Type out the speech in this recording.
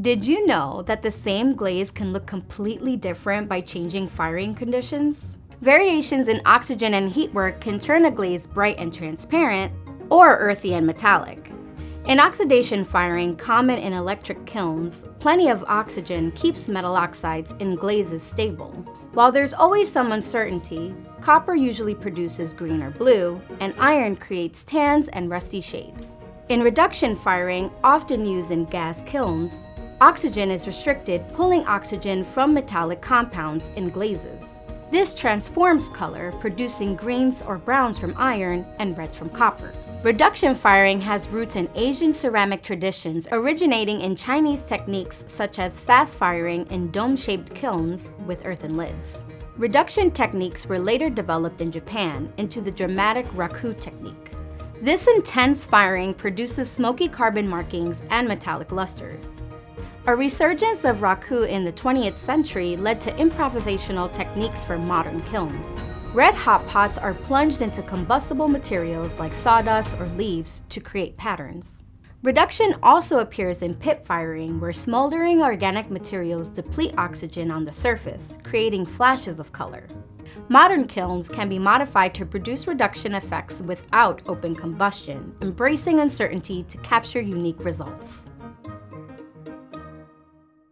Did you know that the same glaze can look completely different by changing firing conditions? Variations in oxygen and heatwork can turn a glaze bright and transparent, or earthy and metallic. In oxidation firing, common in electric kilns, plenty of oxygen keeps metal oxides in glazes stable. While there's always some uncertainty, copper usually produces green or blue, and iron creates tans and rusty shades. In reduction firing, often used in gas kilns, oxygen is restricted, pulling oxygen from metallic compounds in glazes. This transforms color, producing greens or browns from iron and reds from copper. Reduction firing has roots in Asian ceramic traditions originating in Chinese techniques such as fast firing in dome-shaped kilns with earthen lids. Reduction techniques were later developed in Japan into the dramatic raku technique. This intense firing produces smoky carbon markings and metallic lusters. A resurgence of raku in the 20th century led to improvisational techniques for modern kilns. Red hot pots are plunged into combustible materials like sawdust or leaves to create patterns. Reduction also appears in pit firing, where smoldering organic materials deplete oxygen on the surface, creating flashes of color. Modern kilns can be modified to produce reduction effects without open combustion, embracing uncertainty to capture unique results.